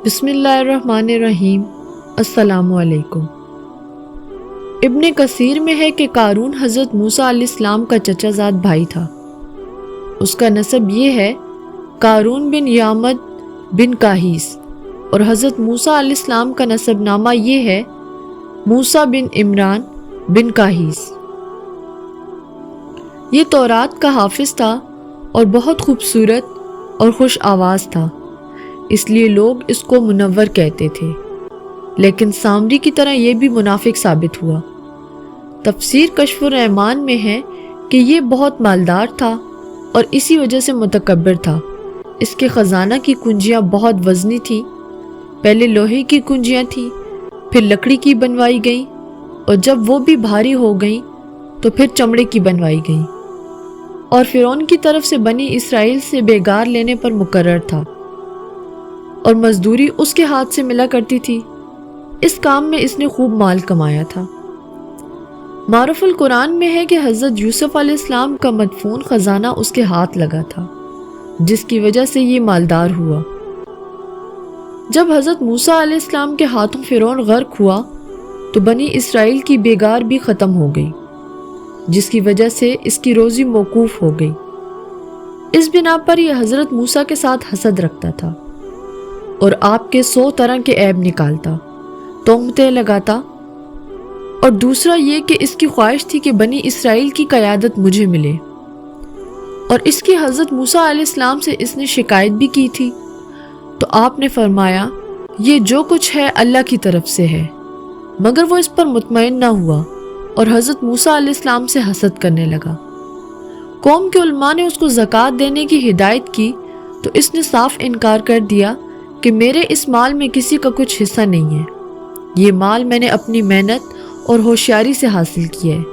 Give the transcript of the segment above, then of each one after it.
بسم اللہ الرحمن الرحیم۔ السلام علیکم۔ ابن کثیر میں ہے کہ قارون حضرت موسیٰ علیہ السلام کا چچا زاد بھائی تھا۔ اس کا نسب یہ ہے قارون بن یامد بن کاہیس، اور حضرت موسیٰ علیہ السلام کا نسب نامہ یہ ہے موسیٰ بن عمران بن کاہیس۔ یہ تورات کا حافظ تھا اور بہت خوبصورت اور خوش آواز تھا، اس لیے لوگ اس کو منور کہتے تھے، لیکن سامری کی طرح یہ بھی منافق ثابت ہوا۔ تفسیر کشف الرحمن میں ہے کہ یہ بہت مالدار تھا اور اسی وجہ سے متکبر تھا۔ اس کے خزانہ کی کنجیاں بہت وزنی تھیں، پہلے لوہے کی کنجیاں تھیں، پھر لکڑی کی بنوائی گئیں، اور جب وہ بھی بھاری ہو گئیں تو پھر چمڑے کی بنوائی گئیں، اور فرعون کی طرف سے بنی اسرائیل سے بیگار لینے پر مقرر تھا، اور مزدوری اس کے ہاتھ سے ملا کرتی تھی۔ اس کام میں اس نے خوب مال کمایا تھا۔ معروف القرآن میں ہے کہ حضرت یوسف علیہ السلام کا مدفون خزانہ اس کے ہاتھ لگا تھا، جس کی وجہ سے یہ مالدار ہوا۔ جب حضرت موسیٰ علیہ السلام کے ہاتھوں فرعون غرق ہوا تو بنی اسرائیل کی بیگار بھی ختم ہو گئی، جس کی وجہ سے اس کی روزی موقوف ہو گئی۔ اس بنا پر یہ حضرت موسیٰ کے ساتھ حسد رکھتا تھا اور آپ کے 100 طرح کے عیب نکالتا، تہمتیں لگاتا، اور دوسرا یہ کہ اس کی خواہش تھی کہ بنی اسرائیل کی قیادت مجھے ملے، اور اس کی حضرت موسیٰ علیہ السلام سے اس نے شکایت بھی کی تھی۔ تو آپ نے فرمایا یہ جو کچھ ہے اللہ کی طرف سے ہے، مگر وہ اس پر مطمئن نہ ہوا اور حضرت موسیٰ علیہ السلام سے حسد کرنے لگا۔ قوم کے علماء نے اس کو زکوٰۃ دینے کی ہدایت کی تو اس نے صاف انکار کر دیا کہ میرے اس مال میں کسی کا کچھ حصہ نہیں ہے، یہ مال میں نے اپنی محنت اور ہوشیاری سے حاصل کیا ہے۔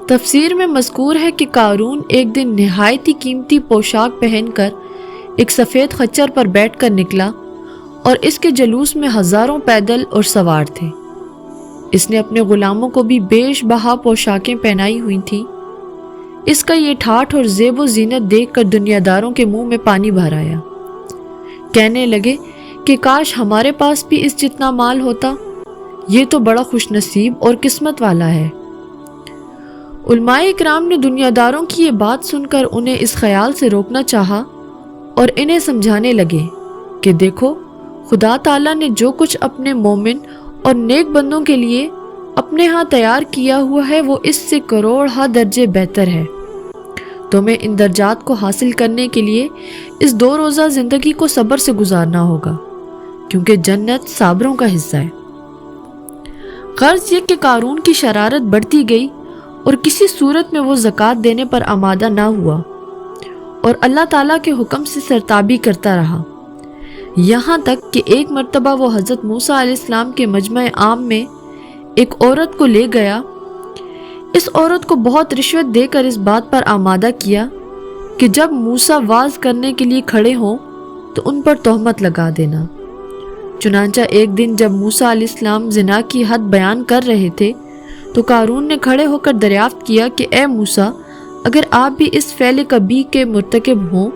تفسیر میں مذکور ہے کہ قارون ایک دن نہایت ہی قیمتی پوشاک پہن کر ایک سفید خچر پر بیٹھ کر نکلا، اور اس کے جلوس میں ہزاروں پیدل اور سوار تھے۔ اس نے اپنے غلاموں کو بھی بیش بہا پوشاکیں پہنائی ہوئی تھیں۔ اس کا یہ ٹھاٹھ اور زیب و زینت دیکھ کر دنیا داروں کے منہ میں پانی بھر آیا، کہنے لگے کہ کاش ہمارے پاس بھی اس جتنا مال ہوتا، یہ تو بڑا خوش نصیب اور قسمت والا ہے۔ علماء اکرام نے دنیا داروں کی یہ بات سن کر انہیں اس خیال سے روکنا چاہا اور انہیں سمجھانے لگے کہ دیکھو، خدا تعالیٰ نے جو کچھ اپنے مومن اور نیک بندوں کے لیے اپنے ہاں تیار کیا ہوا ہے وہ اس سے کروڑ درجے بہتر ہے۔ تمہیں ان درجات کو حاصل کرنے کے لیے اس 2 روزہ زندگی کو صبر سے گزارنا ہوگا، کیونکہ جنت صابروں کا حصہ ہے۔ غرض یہ کہ قارون کی شرارت بڑھتی گئی اور کسی صورت میں وہ زکوٰۃ دینے پر آمادہ نہ ہوا، اور اللہ تعالیٰ کے حکم سے سرتابی کرتا رہا، یہاں تک کہ ایک مرتبہ وہ حضرت موسیٰ علیہ السلام کے مجمع عام میں ایک عورت کو لے گیا۔ اس عورت کو بہت رشوت دے کر اس بات پر آمادہ کیا کہ جب موسیٰ واعظ کرنے کے لیے کھڑے ہوں تو ان پر تہمت لگا دینا۔ چنانچہ ایک دن جب موسیٰ علیہ السلام زنا کی حد بیان کر رہے تھے تو قارون نے کھڑے ہو کر دریافت کیا کہ اے موسیٰ، اگر آپ بھی اس فعل کبیح کے مرتکب ہوں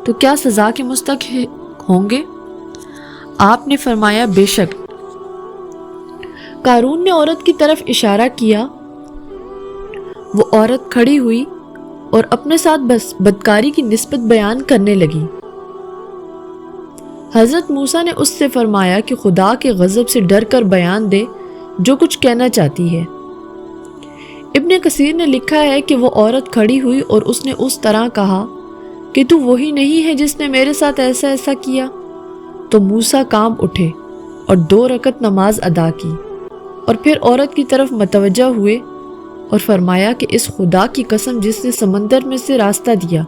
تو کیا سزا کے مستحق ہوں گے؟ آپ نے فرمایا بے شک۔ قارون نے عورت کی طرف اشارہ کیا، وہ عورت کھڑی ہوئی اور اپنے ساتھ بس بدکاری کی نسبت بیان کرنے لگی۔ حضرت موسیٰ نے اس سے فرمایا کہ خدا کے غضب سے ڈر کر بیان دے جو کچھ کہنا چاہتی ہے۔ ابن کثیر نے لکھا ہے کہ وہ عورت کھڑی ہوئی اور اس نے اس طرح کہا کہ تو وہی نہیں ہے جس نے میرے ساتھ ایسا ایسا کیا؟ تو موسیٰ کانپ اٹھے اور 2 رکعت نماز ادا کی، اور پھر عورت کی طرف متوجہ ہوئے اور فرمایا کہ اس خدا کی قسم جس نے سمندر میں سے راستہ دیا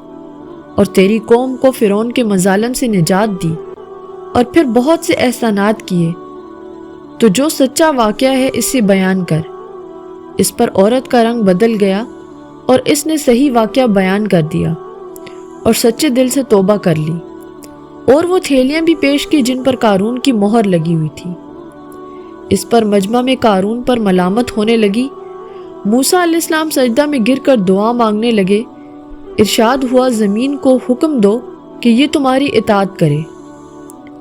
اور تیری قوم کو فرعون کے مظالم سے نجات دی اور پھر بہت سے احسانات کیے، تو جو سچا واقعہ ہے اسے بیان کر۔ اس پر عورت کا رنگ بدل گیا اور اس نے صحیح واقعہ بیان کر دیا اور سچے دل سے توبہ کر لی، اور وہ تھیلیاں بھی پیش کی جن پر قارون کی مہر لگی ہوئی تھی۔ اس پر مجمع میں قارون پر ملامت ہونے لگی۔ موسیٰ علیہ السلام سجدہ میں گر کر دعا مانگنے لگے۔ ارشاد ہوا زمین کو حکم دو کہ یہ تمہاری اطاعت کرے۔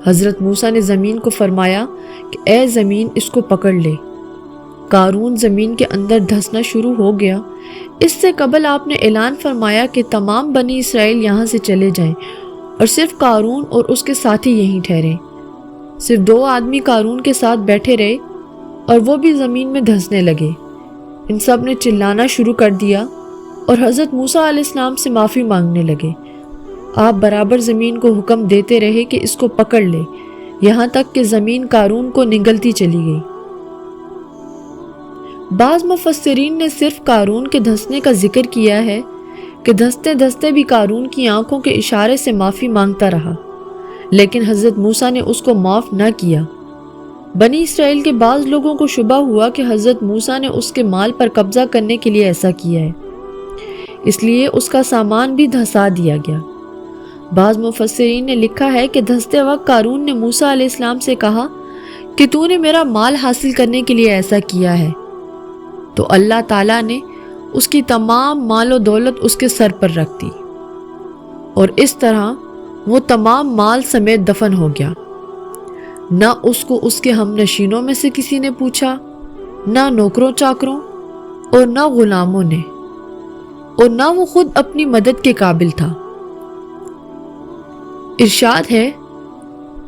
حضرت موسیٰ نے زمین کو فرمایا کہ اے زمین اس کو پکڑ لے۔ قارون زمین کے اندر دھسنا شروع ہو گیا۔ اس سے قبل آپ نے اعلان فرمایا کہ تمام بنی اسرائیل یہاں سے چلے جائیں اور صرف قارون اور اس کے ساتھی یہیں ٹھہریں۔ صرف 2 آدمی قارون کے ساتھ بیٹھے رہے اور وہ بھی زمین میں دھسنے لگے۔ ان سب نے چلانا شروع کر دیا اور حضرت موسیٰ علیہ السلام سے معافی مانگنے لگے۔ آپ برابر زمین کو حکم دیتے رہے کہ اس کو پکڑ لے، یہاں تک کہ زمین قارون کو نگلتی چلی گئی۔ بعض مفسرین نے صرف قارون کے دھسنے کا ذکر کیا ہے کہ دھستے دھستے بھی قارون کی آنکھوں کے اشارے سے معافی مانگتا رہا، لیکن حضرت موسیٰ نے اس کو معاف نہ کیا۔ بنی اسرائیل کے بعض لوگوں کو شبہ ہوا کہ حضرت موسیٰ نے اس کے مال پر قبضہ کرنے کے لیے ایسا کیا ہے، اس لیے اس کا سامان بھی دھسا دیا گیا۔ بعض مفسرین نے لکھا ہے کہ دھستے وقت قارون نے موسیٰ علیہ السلام سے کہا کہ تو نے میرا مال حاصل کرنے کے لیے ایسا کیا ہے، تو اللہ تعالیٰ نے اس کی تمام مال و دولت اس کے سر پر رکھ دی، اور اس طرح وہ تمام مال سمیت دفن ہو گیا۔ نہ اس کو اس کے ہم نشینوں میں سے کسی نے پوچھا، نہ نوکروں چاکروں اور نہ غلاموں نے، اور نہ وہ خود اپنی مدد کے قابل تھا۔ ارشاد ہے،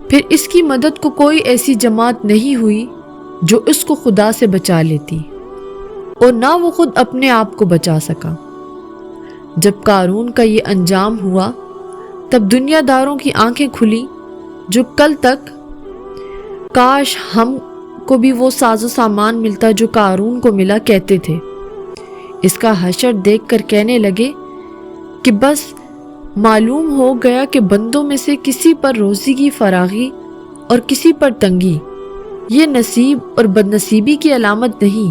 پھر اس کی مدد کو کوئی ایسی جماعت نہیں ہوئی جو اس کو خدا سے بچا لیتی، اور نہ وہ خود اپنے آپ کو بچا سکا۔ جب قارون کا یہ انجام ہوا تب دنیا داروں کی آنکھیں کھلی جو کل تک کاش ہم کو بھی وہ ساز و سامان ملتا جو قارون کو ملا کہتے تھے۔ اس کا حشر دیکھ کر کہنے لگے کہ بس معلوم ہو گیا کہ بندوں میں سے کسی پر روزی کی فراغی اور کسی پر تنگی، یہ نصیب اور بدنصیبی کی علامت نہیں،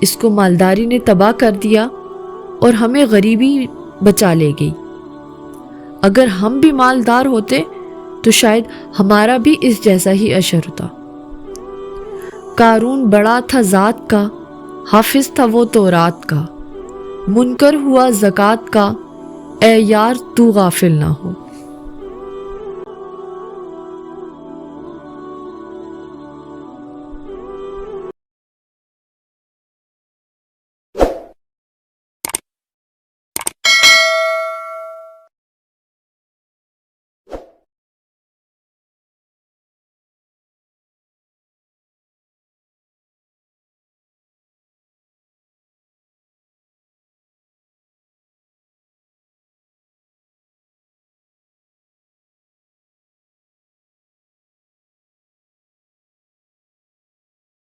اس کو مالداری نے تباہ کر دیا اور ہمیں غریبی بچا لے گئی۔ اگر ہم بھی مالدار ہوتے تو شاید ہمارا بھی اس جیسا ہی اشر ہوتا۔ قارون بڑا تھا ذات کا، حافظ تھا وہ تورات کا، منکر ہوا زکوٰۃ کا، اے یار تو غافل نہ ہو۔